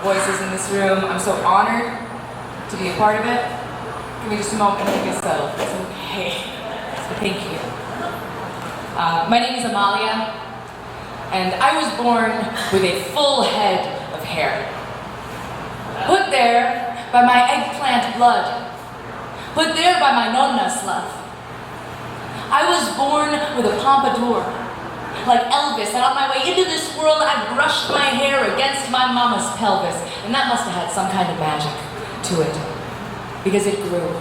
voices in this room. I'm so honored to be a part of it. Give me just a moment to get settled. It's okay. So thank you. My name is Amalia, and I was born with a full head of hair. Put there by my eggplant blood. Put there by my nonna's love. I was born with a pompadour, like Elvis, and on my way into this world, I brushed my hair against my mama's pelvis, and that must have had some kind of magic to it, because it grew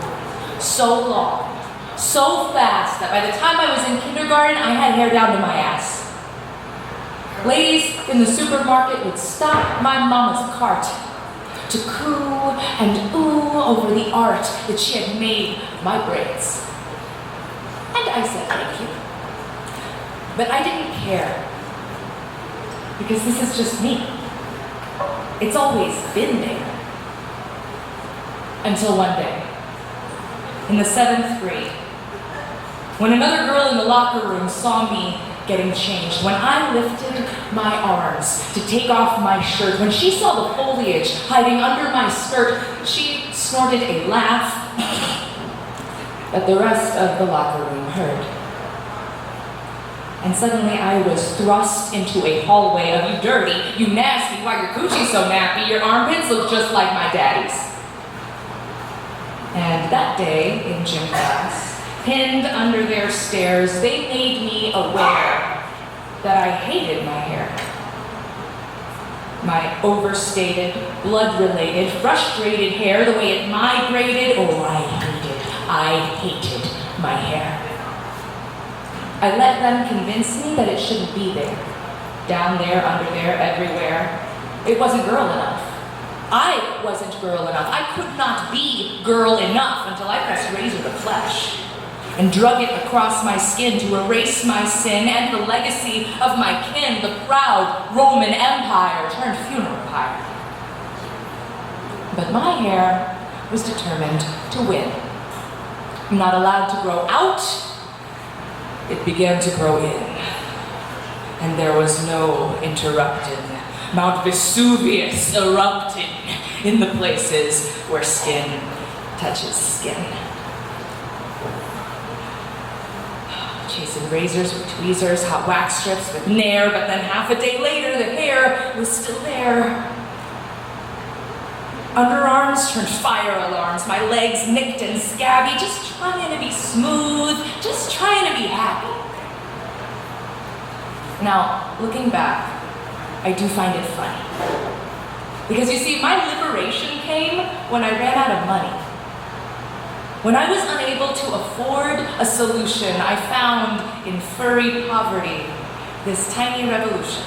so long, so fast, that by the time I was in kindergarten, I had hair down to my ass. Ladies in the supermarket would stop my mama's cart to coo and ooh over the art that she had made of my braids. And I said thank you. But I didn't care, because this is just me. It's always been there. Until one day, in the 7th grade, when another girl in the locker room saw me getting changed, when I lifted my arms to take off my shirt, when she saw the foliage hiding under my skirt, she snorted a laugh that the rest of the locker room heard. And suddenly I was thrust into a hallway of "you dirty, you nasty, why your coochie's so nappy, your armpits look just like my daddy's." And that day in gym class, pinned under their stares, they made me aware that I hated my hair. My overstated, blood-related, frustrated hair, the way it migrated. Oh, I hated my hair. I let them convince me that it shouldn't be there. Down there, under there, everywhere. It wasn't girl enough. I wasn't girl enough. I could not be girl enough until I pressed razor to flesh and drug it across my skin to erase my sin and the legacy of my kin, the proud Roman Empire turned funeral pyre. But my hair was determined to win. Not allowed to grow out, it began to grow in, and there was no interrupting. Mount Vesuvius erupting in the places where skin touches skin. Chasing razors with tweezers, hot wax strips with Nair, but then half a day later the hair was still there. Underarms turned fire alarms, my legs nicked and scabby, just trying to be smooth, just trying to be happy. Now, looking back, I do find it funny. Because you see, my liberation came when I ran out of money. When I was unable to afford a solution, I found in furry poverty this tiny revolution.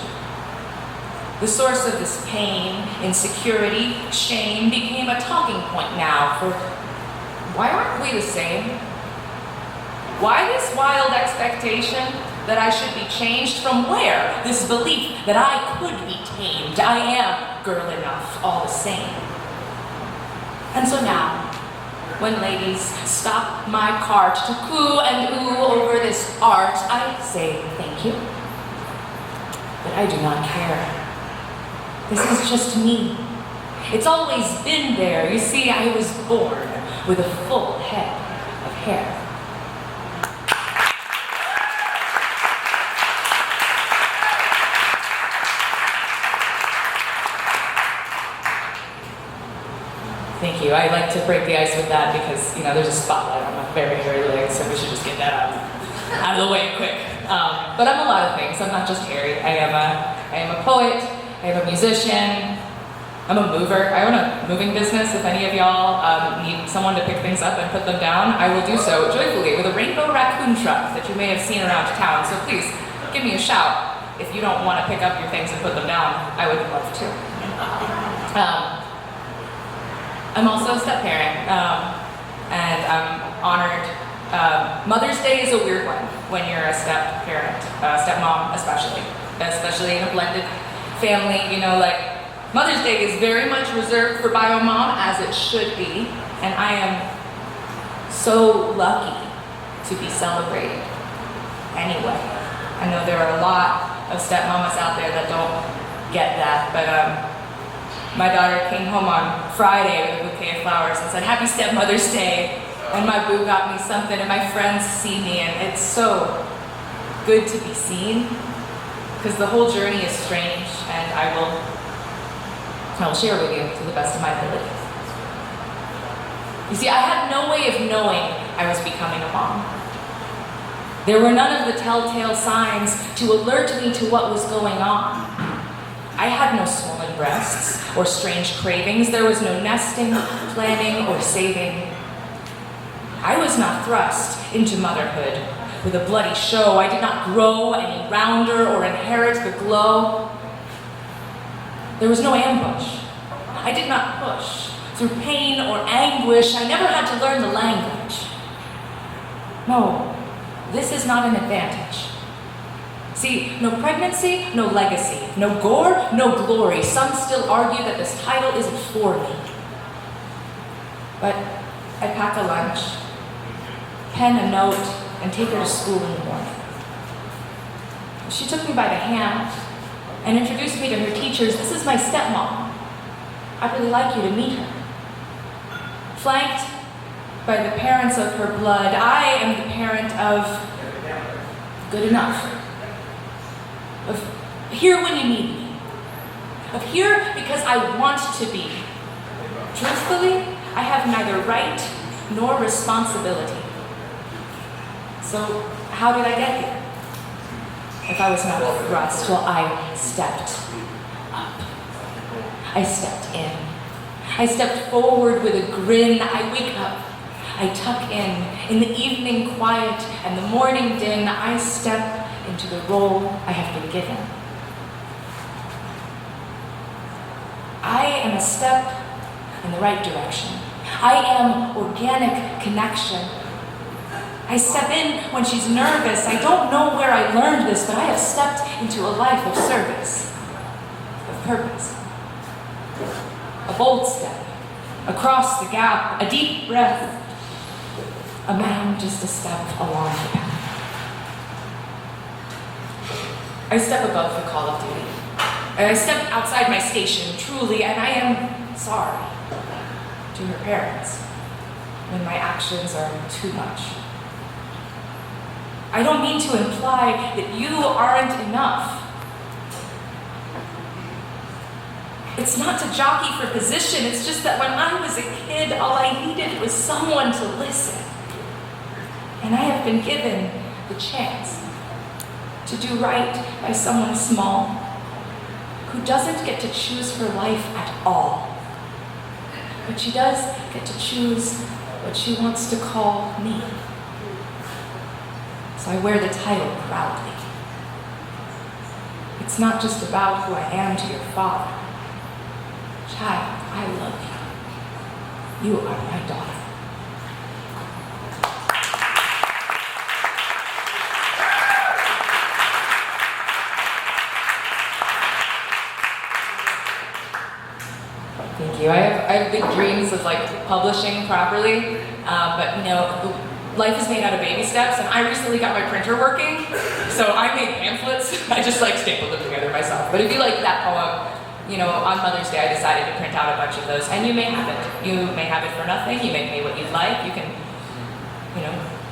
The source of this pain, insecurity, shame became a talking point now for why aren't we the same? Why this wild expectation that I should be changed? From where? This belief that I could be tamed. I am girl enough all the same. And so now, when ladies stop my cart to coo and ooh over this art, I say thank you. But I do not care. This is just me. It's always been there. You see, I was born with a full head of hair. Thank you. I like to break the ice with that because, there's a spotlight on my very hairy legs, so we should just get that out of the way quick. But I'm a lot of things. I'm not just hairy. I am a poet. I am a musician. I'm a mover. I own a moving business. If any of y'all need someone to pick things up and put them down, I will do so joyfully with a rainbow raccoon truck that you may have seen around town. So please, give me a shout if you don't want to pick up your things and put them down. I would love to. I'm also a step-parent, and I'm honored. Mother's Day is a weird one when you're a step-parent, stepmom especially in a blended family. Mother's Day is very much reserved for bio mom, as it should be, and I am so lucky to be celebrated anyway. I know there are a lot of stepmamas out there that don't get that, but My daughter came home on Friday with a bouquet of flowers and said, "Happy Stepmother's Day." And my boo got me something, and my friends see me, and it's so good to be seen, because the whole journey is strange, and I will share with you to the best of my abilities. You see, I had no way of knowing I was becoming a mom. There were none of the telltale signs to alert me to what was going on. I had no swollen breasts or strange cravings. There was no nesting, planning, or saving. I was not thrust into motherhood with a bloody show. I did not grow any rounder or inherit the glow. There was no ambush. I did not push through pain or anguish. I never had to learn the language. No, this is not an advantage. See, no pregnancy, no legacy, no gore, no glory. Some still argue that this title isn't for me. But I pack a lunch, pen a note, and take her to school in the morning. She took me by the hand and introduced me to her teachers. "This is my stepmom. I'd really like you to meet her." Flanked by the parents of her blood, I am the parent of good enough. Of here when you need me. Of here because I want to be. Truthfully, I have neither right nor responsibility. So how did I get here? If I was not thrust, well, I stepped up. I stepped in. I stepped forward with a grin. I wake up. I tuck in the evening quiet and the morning din. I step into the role I have been given. I am a step in the right direction. I am organic connection. I step in when she's nervous. I don't know where I learned this, but I have stepped into a life of service, of purpose. A bold step, across the gap, a deep breath, a man just a step along the path. I step above the call of duty. I step outside my station, truly, and I am sorry to her parents when my actions are too much. I don't mean to imply that you aren't enough. It's not to jockey for position, it's just that when I was a kid, all I needed was someone to listen. And I have been given the chance to do right by someone small who doesn't get to choose her life at all. But she does get to choose what she wants to call me. So I wear the title proudly. It's not just about who I am to your father. Child, I love you. You are my daughter. Thank you. I have big dreams of publishing properly, but life is made out of baby steps, and I recently got my printer working, so I made pamphlets. I just stapled them together myself. But if you like that poem, on Mother's Day I decided to print out a bunch of those, and you may have it. You may have it for nothing. You may pay what you'd like. You can,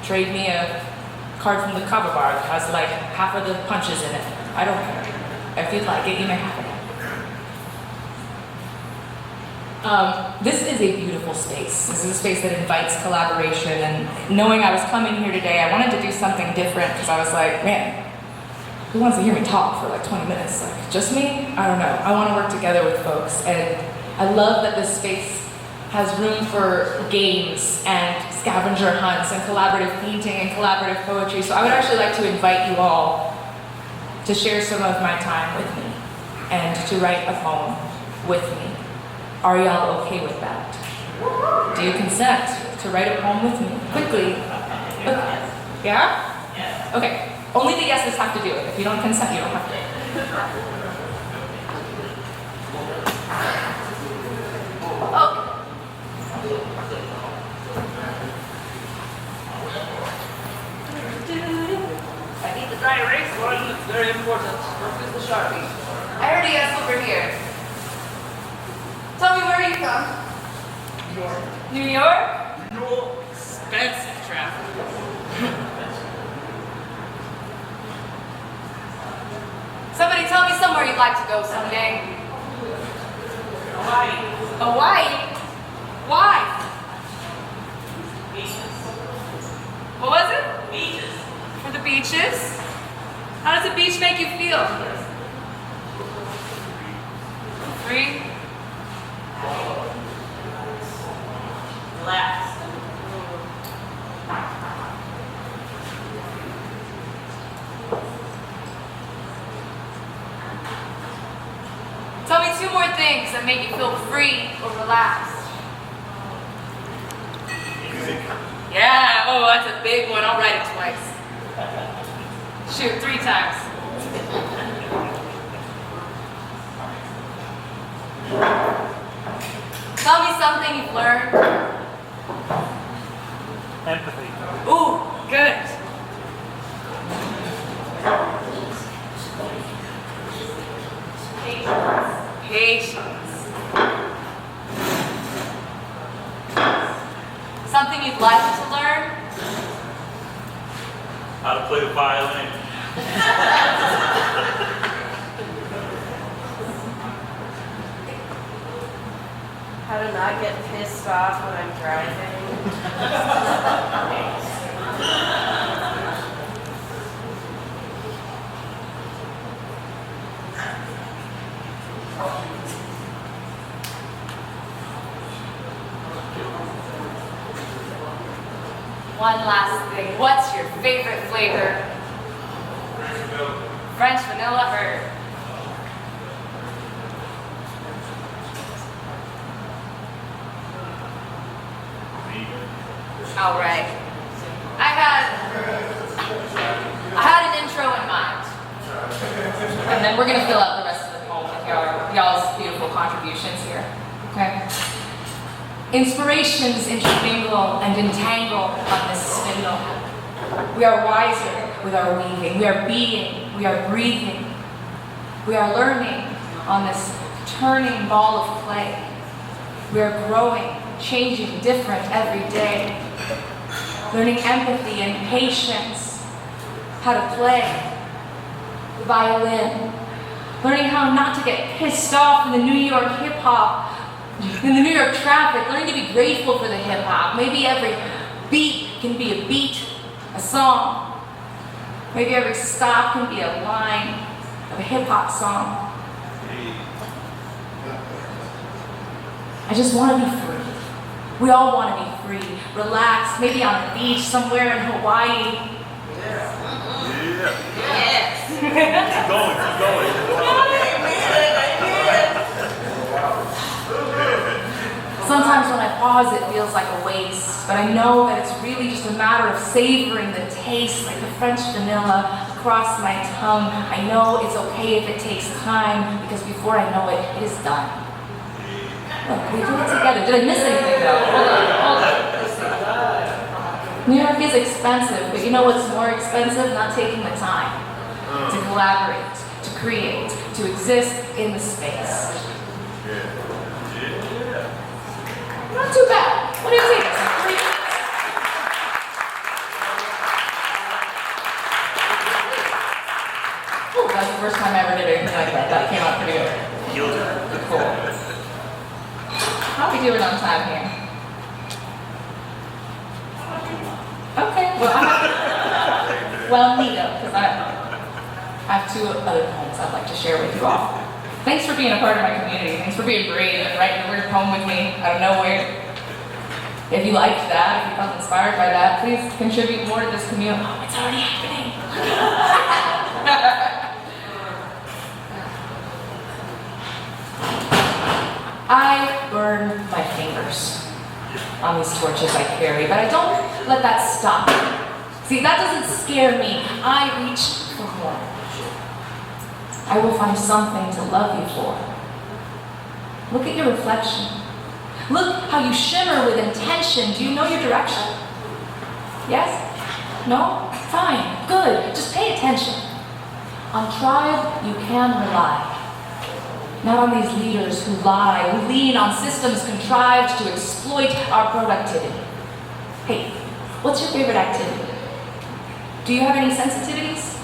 trade me a card from the cover bar that has half of the punches in it. I don't care. If you'd like it, you may have it. This is a beautiful space. This is a space that invites collaboration, and knowing I was coming here today, I wanted to do something different because I was like, man, who wants to hear me talk for 20 minutes? Just me? I don't know. I want to work together with folks, and I love that this space has room for games and scavenger hunts and collaborative painting and collaborative poetry. So I would actually like to invite you all to share some of my time with me and to write a poem with me. Are y'all okay with that? Do you consent to write a poem with me? Quickly. Okay. Yeah? Okay. Only the yeses have to do it. If you don't consent, you don't have to. Okay. I need the dry erase one. It's very important. Where's the Sharpie? I already asked over here. from? New York. New York? New York. Expensive traffic. Somebody tell me somewhere you'd like to go someday. Hawaii. Hawaii? Why? Beaches. What was it? Beaches. For the beaches? How does a beach make you feel? Free? Relax. Tell me two more things that make you feel free or relaxed. Music. Yeah, oh, that's a big one. I'll write it twice. Shoot, 3 times. Tell me something you've learned. Empathy. Ooh, good. Patience. Something you'd like to learn? How to play the violin. How to not get pissed off when I'm driving. One last thing. What's your favorite flavor? French vanilla herb. All right. I had an intro in mind. And then we're gonna fill out the rest of the poem with y'all's beautiful contributions here. Okay. Inspirations intermingle and entangle on this spindle. We are wiser with our weaving. We are being. We are breathing. We are learning on this turning ball of clay. We are growing, changing, different every day. Learning empathy and patience. How to play the violin. Learning how not to get pissed off in the New York hip-hop, in the New York traffic, learning to be grateful for the hip-hop. Maybe every beat can be a beat, a song. Maybe every stop can be a line of a hip-hop song. I just want to be free. We all want to be free, relaxed, maybe on the beach somewhere in Hawaii. Yeah. Yes. Keep going, keep going. Sometimes when I pause, it feels like a waste, but I know that it's really just a matter of savoring the taste, like the French vanilla across my tongue. I know it's okay if it takes time, because before I know it, it is done. Look, we did it together. Did I miss anything though? Hold on. Let's see. New York is expensive, but you know what's more expensive? Not taking the time to collaborate, to create, to exist in the space. Not too bad. What do you think? It's like 3 minutes. Ooh, that's the first time I ever did anything like that. That came out pretty good. Cool. How are we doing on time here? Okay, well, neato, because I have 2 other poems I'd like to share with you all. Thanks for being a part of my community. Thanks for being brave and writing a weird poem with me out of nowhere. If you liked that, if you felt inspired by that, please contribute more to this community. Oh, it's already happening. I burn my fingers on these torches I carry, but I don't let that stop me. See, that doesn't scare me. I reach for more. I will find something to love you for. Look at your reflection. Look how you shimmer with intention. Do you know your direction? Yes? No? Fine. Good. Just pay attention. On tribe, you can rely. Not on these leaders who lie, who lean on systems contrived to exploit our productivity. Hey, what's your favorite activity? Do you have any sensitivities?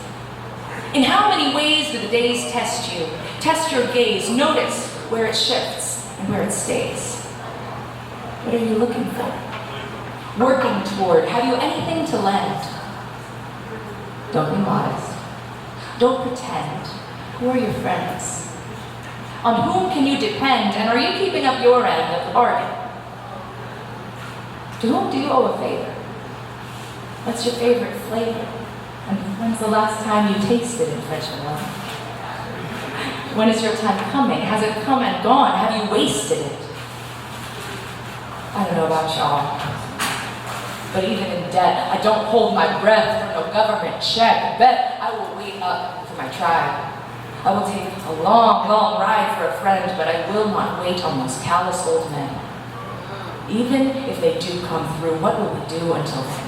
In how many ways do the days test you? Test your gaze, notice where it shifts and where it stays. What are you looking for? Working toward? Have you anything to lend? Don't be modest. Don't pretend. Who are your friends? On whom can you depend, and are you keeping up your end of the bargain? To whom do you owe a favor? What's your favorite flavor? And when's the last time you tasted in French vanilla? When is your time coming? Has it come and gone? Have you wasted it? I don't know about y'all, but even in debt, I don't hold my breath for no government check. Bet I will wait up for my tribe. I will take a long, long ride for a friend, but I will not wait on those callous old men. Even if they do come through, what will we do until then?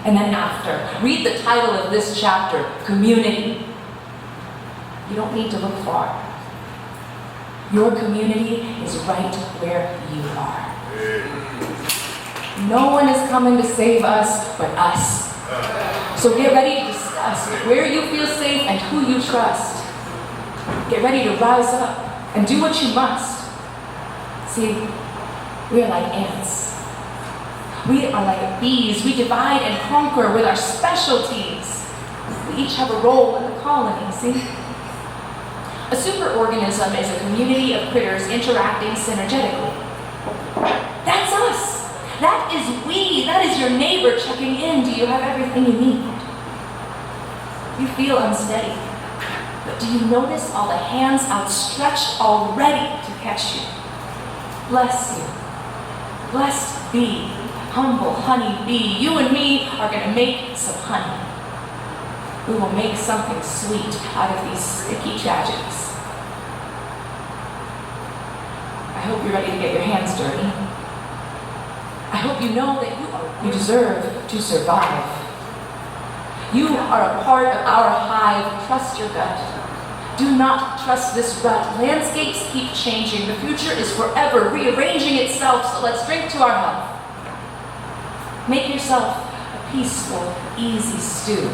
And then after, read the title of this chapter, Community. You don't need to look far. Your community is right where you are. No one is coming to save us but us. So get ready to discuss where you feel safe and who you trust. Get ready to rise up and do what you must. See, we are like ants. We are like bees. We divide and conquer with our specialties. We each have a role in the colony, see? A superorganism is a community of critters interacting synergetically. That's us. That is we. That is your neighbor checking in. Do you have everything you need? You feel unsteady. But do you notice all the hands outstretched already to catch you? Bless you. Blessed be, humble honey bee. You and me are going to make some honey. We will make something sweet out of these sticky tragedies. I hope you're ready to get your hands dirty. I hope you know that you deserve to survive. You are a part of our hive. Trust your gut. Do not trust this rut. Landscapes keep changing. The future is forever rearranging itself, so let's drink to our health. Make yourself a peaceful, easy stew.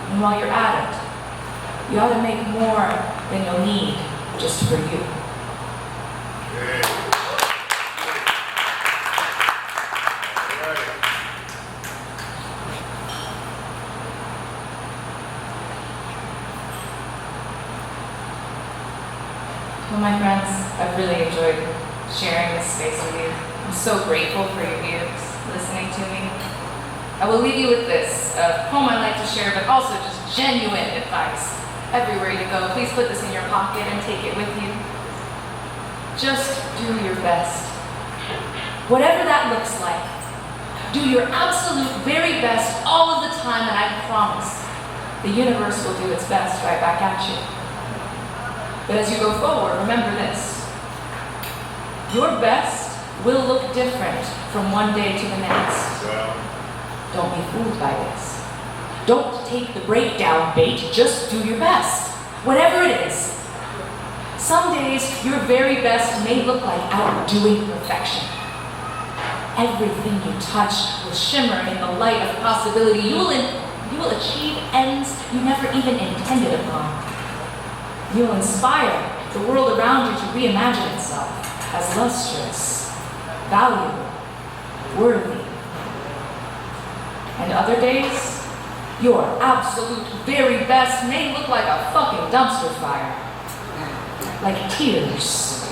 And while you're at it, you ought to make more than you'll need just for you. Well, my friends, I've really enjoyed sharing this space with you. I'm so grateful for your ears listening to me. I will leave you with this, a poem I like to share, but also just genuine advice. Everywhere you go, please put this in your pocket and take it with you. Just do your best. Whatever that looks like, do your absolute very best all of the time, and I promise the universe will do its best right back at you. But as you go forward, remember this. Your best will look different from one day to the next. Don't be fooled by this. Don't take the breakdown bait, just do your best. Whatever it is. Some days, your very best may look like outdoing perfection. Everything you touch will shimmer in the light of possibility. You will achieve ends you never even intended upon. You will inspire the world around you to reimagine itself as lustrous, valuable, worthy. And other days, your absolute very best may look like a fucking dumpster fire. Like tears.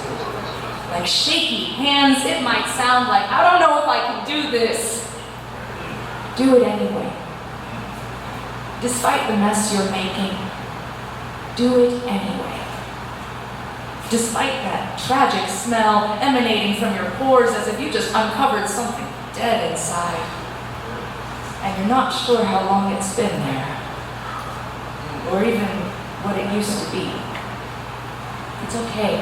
Like shaky hands. It might sound like, I don't know if I can do this. Do it anyway. Despite the mess you're making, do it anyway. Despite that tragic smell emanating from your pores as if you just uncovered something dead inside. And you're not sure how long it's been there. Or even what it used to be. It's okay.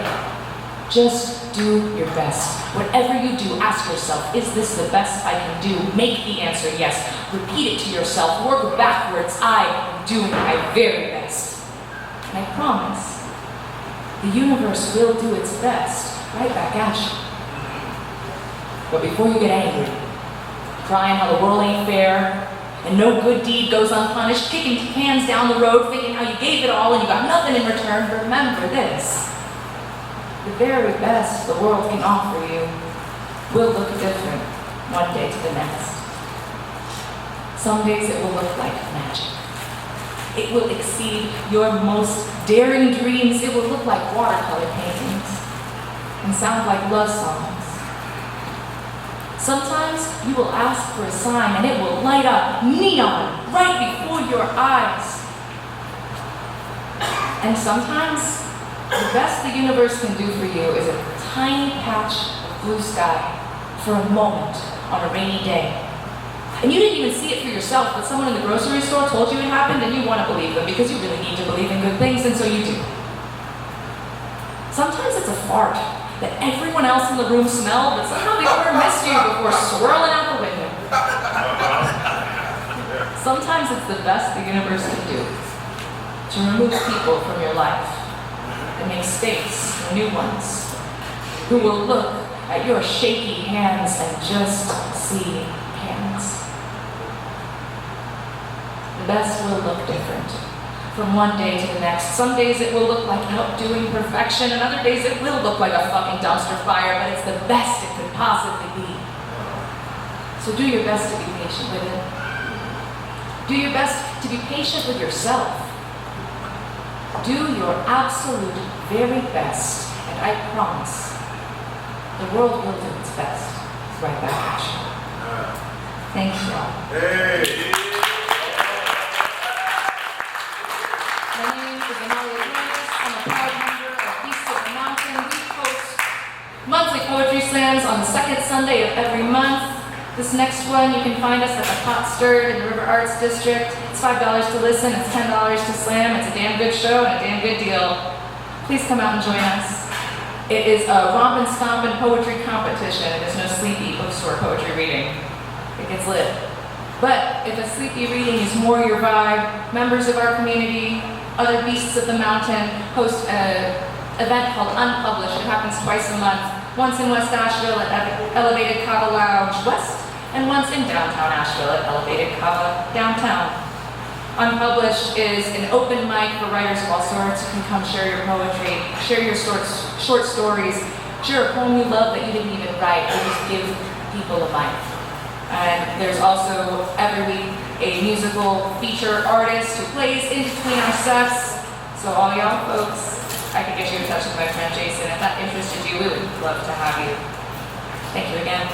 Just do your best. Whatever you do, ask yourself, is this the best I can do? Make the answer yes. Repeat it to yourself. Work backwards. I am doing my very best. And I promise, the universe will do its best right back at you. But before you get angry, crying how the world ain't fair, and no good deed goes unpunished, kicking cans down the road, thinking how you gave it all and you got nothing in return, remember this. The very best the world can offer you will look different one day to the next. Some days it will look like magic. It will exceed your most daring dreams. It will look like watercolor paintings and sound like love songs. Sometimes you will ask for a sign and it will light up neon right before your eyes. And sometimes the best the universe can do for you is a tiny patch of blue sky for a moment on a rainy day. And you didn't even see it for yourself, but someone in the grocery store told you it happened and you want to believe them because you really need to believe in good things, and so you do. Sometimes it's a fart that everyone else in the room smelled, but somehow the odor missed you before swirling out the window. Sometimes it's the best the universe can do to remove people from your life and make space for new ones who will look at your shaky hands and just see hands. The best will look different from one day to the next. Some days it will look like outdoing perfection, and other days it will look like a fucking dumpster fire, but it's the best it could possibly be. So do your best to be patient with it. Do your best to be patient with yourself. Do your absolute very best, and I promise the world will do its best right back at you. Thank you all. Hey. My name is Amalia Grannis. I'm a proud member of Beasts of the Mountain. We host monthly poetry slams on the second Sunday of every month. This next one, you can find us at the Pot Stirred in the River Arts District. It's $5 to listen, it's $10 to slam. It's a damn good show and a damn good deal. Please come out and join us. It is a romp and stomp and poetry competition. There's no sleepy bookstore poetry reading. It gets lit. But if a sleepy reading is more your vibe, members of our community, other Beasts of the Mountain host an event called Unpublished. It happens twice a month. Once in West Asheville at Elevated Kava Lounge West, and once in downtown Asheville at Elevated Kava Downtown. Unpublished is an open mic for writers of all sorts. You can come share your poetry, share your short stories, share a poem you love that you didn't even write, or just give people a mic. And there's also every week a musical feature artist who plays in between our sets. So all y'all folks, I can get you in touch with my friend Jason. If that interested you, we would love to have you. Thank you again.